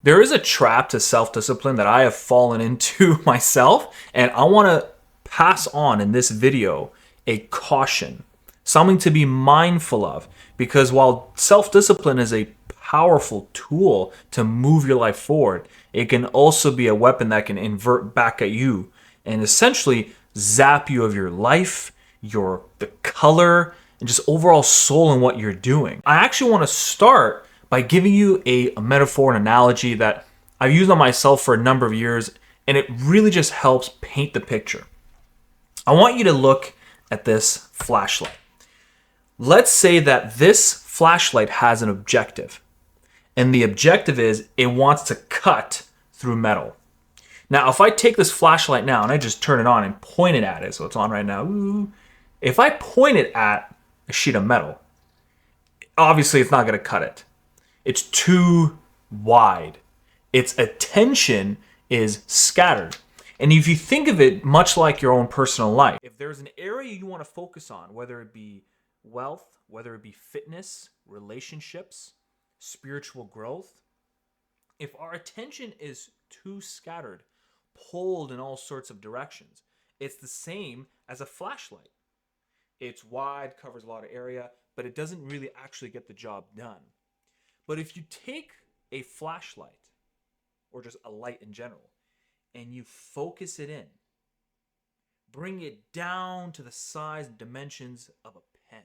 There is a trap to self discipline that I have fallen into myself, and I want to pass on in this video a caution, something to be mindful of. Because while self discipline is a powerful tool to move your life forward, it can also be a weapon that can invert back at you and essentially zap you of your life, the color, and just overall soul in what you're doing. I actually want to start by giving you a metaphor, an analogy that I've used on myself for a number of years, and it really just helps paint the picture. I want you to look at this flashlight. Let's say that this flashlight has an objective, and the objective is it wants to cut through metal. Now, if I take this flashlight now and I just turn it on and point it at it, so it's on right now, if I point it at a sheet of metal, obviously it's not going to cut it. It's too wide. Its attention is scattered. And if you think of it much like your own personal life, if there's an area you want to focus on, whether it be wealth, whether it be fitness, relationships, spiritual growth, if our attention is too scattered, pulled in all sorts of directions, it's the same as a flashlight. It's wide, covers a lot of area, but it doesn't really actually get the job done. But if you take a flashlight, or just a light in general, and you focus it in, bring it down to the size and dimensions of a pen.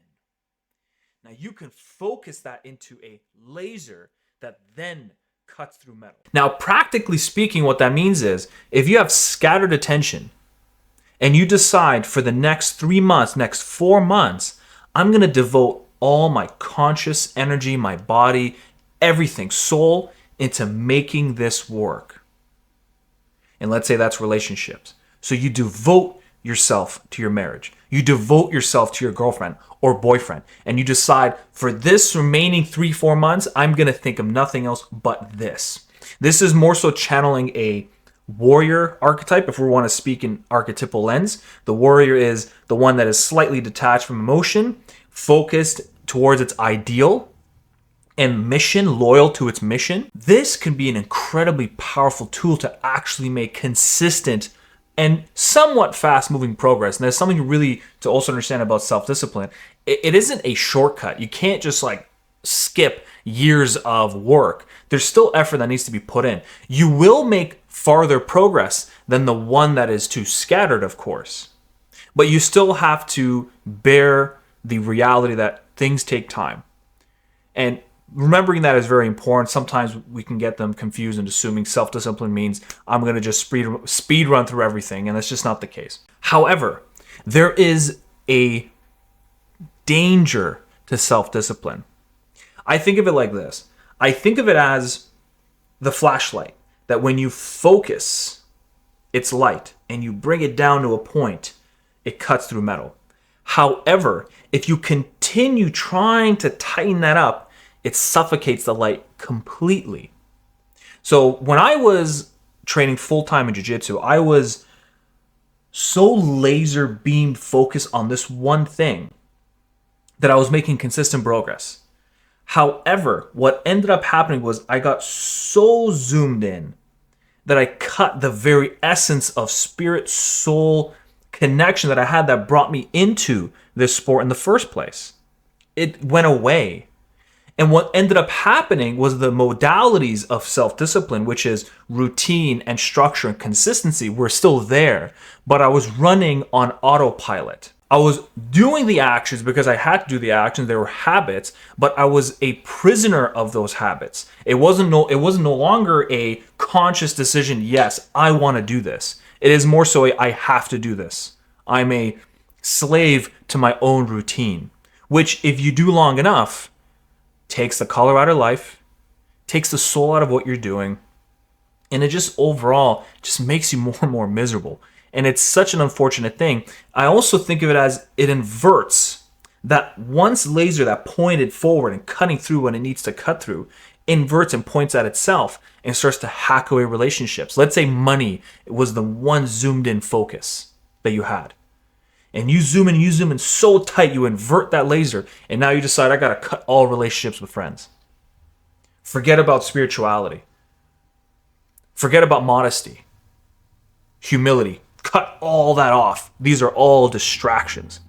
Now you can focus that into a laser that then cuts through metal. Now, practically speaking, what that means is if you have scattered attention and you decide for the next 3 months, next 4 months, I'm going to devote all my conscious energy, my body, everything, soul, into making this work. And let's say that's relationships. So you devote yourself to your marriage. You devote yourself to your girlfriend or boyfriend. And you decide for this remaining 3-4 months, I'm going to think of nothing else but this. This is more so channeling a warrior archetype. If we want to speak in archetypal lens, the warrior is the one that is slightly detached from emotion, focused towards its ideal and mission, loyal to its mission. This can be an incredibly powerful tool to actually make consistent and somewhat fast-moving progress. And there's something really to also understand about self-discipline. It isn't a shortcut. You can't just like skip years of work. There's still effort that needs to be put in. You will make farther progress than the one that is too scattered, of course. But you still have to bear the reality that things take time. And remembering that is very important. Sometimes we can get them confused and assuming self-discipline means I'm going to just speed run through everything, and that's just not the case. However, there is a danger to self-discipline. I think of it like this. I think of it as the flashlight, that when you focus its light and you bring it down to a point, it cuts through metal. However, if you continue trying to tighten that up, it suffocates the light completely. So when I was training full-time in jiu-jitsu, I was so laser beam focused on this one thing that I was making consistent progress. However, what ended up happening was I got so zoomed in that I cut the very essence of spirit, soul connection that I had that brought me into this sport in the first place. It went away. And what ended up happening was the modalities of self-discipline, which is routine and structure and consistency, were still there, but I was running on autopilot. I was doing the actions because I had to do the actions. They were habits, but I was a prisoner of those habits. It wasn't no longer a conscious decision. Yes, I want to do this. It is more so I have to do this. I'm a slave to my own routine, which if you do long enough, takes the color out of life, takes the soul out of what you're doing, and it just overall just makes you more and more miserable. And it's such an unfortunate thing. I also think of it as it inverts that once laser that pointed forward and cutting through when it needs to cut through, inverts and points at itself and starts to hack away relationships. Let's say money was the one zoomed in focus that you had. And you zoom in so tight, you invert that laser, and now you decide I gotta cut all relationships with friends. Forget about spirituality. Forget about modesty, humility. Cut all that off. These are all distractions.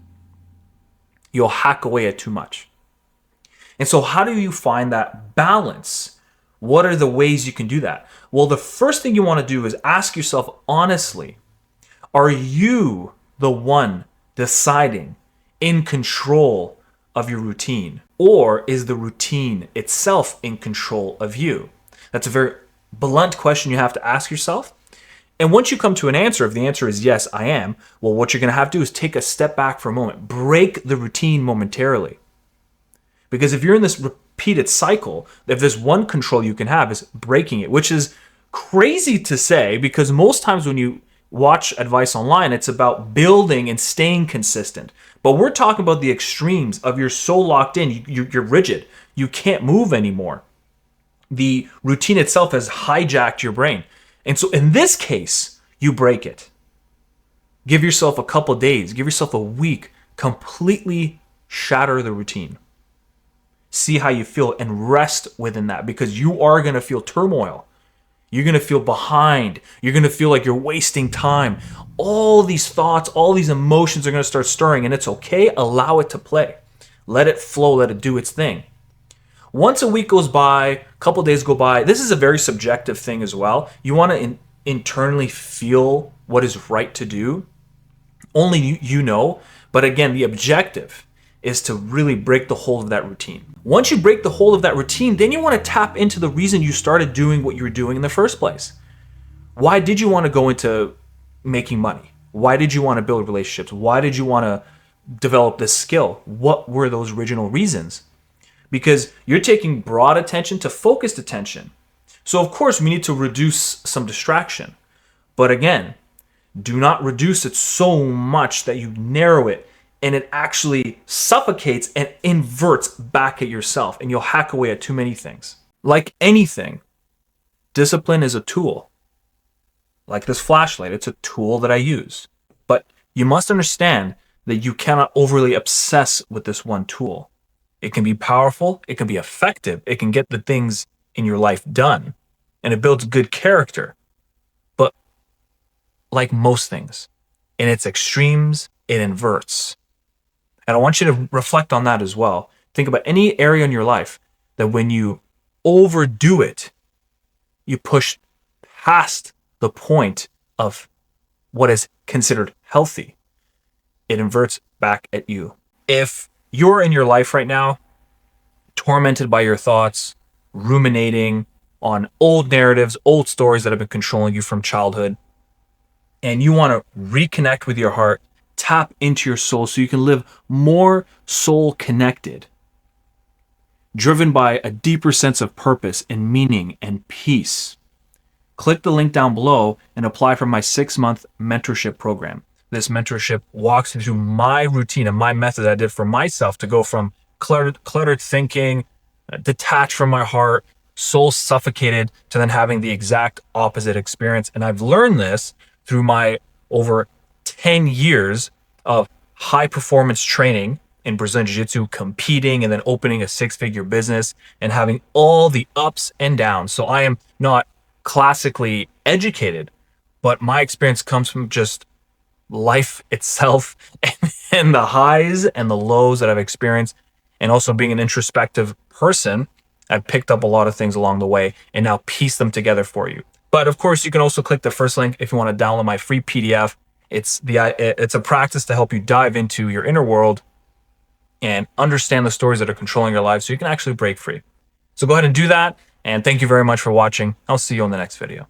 You'll hack away at too much. And so how do you find that balance? What are the ways you can do that? Well, the first thing you want to do is ask yourself honestly, are you the one deciding, in control of your routine? Or is the routine itself in control of you? That's a very blunt question you have to ask yourself. And once you come to an answer, if the answer is yes, I am, well, what you're going to have to do is take a step back for a moment. Break the routine momentarily. Because if you're in this repeated cycle, if there's one control you can have is breaking it, which is crazy to say because most times when you watch advice online, it's about building and staying consistent. But we're talking about the extremes of you're so locked in, you're rigid. You can't move anymore. The routine itself has hijacked your brain. And so in this case, you break it. Give yourself a couple days, give yourself a week, completely shatter the routine. See how you feel and rest within that because you are going to feel turmoil. You're going to feel behind. You're going to feel like you're wasting time. All these thoughts, all these emotions are going to start stirring and it's okay. Allow it to play. Let it flow. Let it do its thing. Once a week goes by, a couple days go by, this is a very subjective thing as well. You want to internally feel what is right to do. Only you know. But again, the objective is to really break the hold of that routine. Once you break the hold of that routine, then you want to tap into the reason you started doing what you were doing in the first place. Why did you want to go into making money? Why did you want to build relationships? Why did you want to develop this skill? What were those original reasons? Because you're taking broad attention to focused attention. So of course we need to reduce some distraction. But again, do not reduce it so much that you narrow it and it actually suffocates and inverts back at yourself and you'll hack away at too many things. Like anything, discipline is a tool. Like this flashlight, it's a tool that I use. But you must understand that you cannot overly obsess with this one tool. It can be powerful, it can be effective, it can get the things in your life done, and it builds good character. But like most things, in its extremes, it inverts. And I want you to reflect on that as well. Think about any area in your life that when you overdo it, you push past the point of what is considered healthy. It inverts back at you. If you're in your life right now, tormented by your thoughts, ruminating on old narratives, old stories that have been controlling you from childhood, and you want to reconnect with your heart, tap into your soul so you can live more soul connected, driven by a deeper sense of purpose and meaning and peace, click the link down below and apply for my 6-month mentorship program. This mentorship walks you through my routine and my method I did for myself to go from cluttered thinking, detached from my heart, soul suffocated, to then having the exact opposite experience. And I've learned this through my over 10 years of high performance training in Brazilian Jiu-Jitsu, competing and then opening a 6-figure business and having all the ups and downs. So I am not classically educated, but my experience comes from just life itself and the highs and the lows that I've experienced. And also being an introspective person, I've picked up a lot of things along the way and now piece them together for you. But of course, you can also click the first link if you want to download my free PDF. It's a practice to help you dive into your inner world and understand the stories that are controlling your life so you can actually break free. So go ahead and do that. And thank you very much for watching. I'll see you on the next video.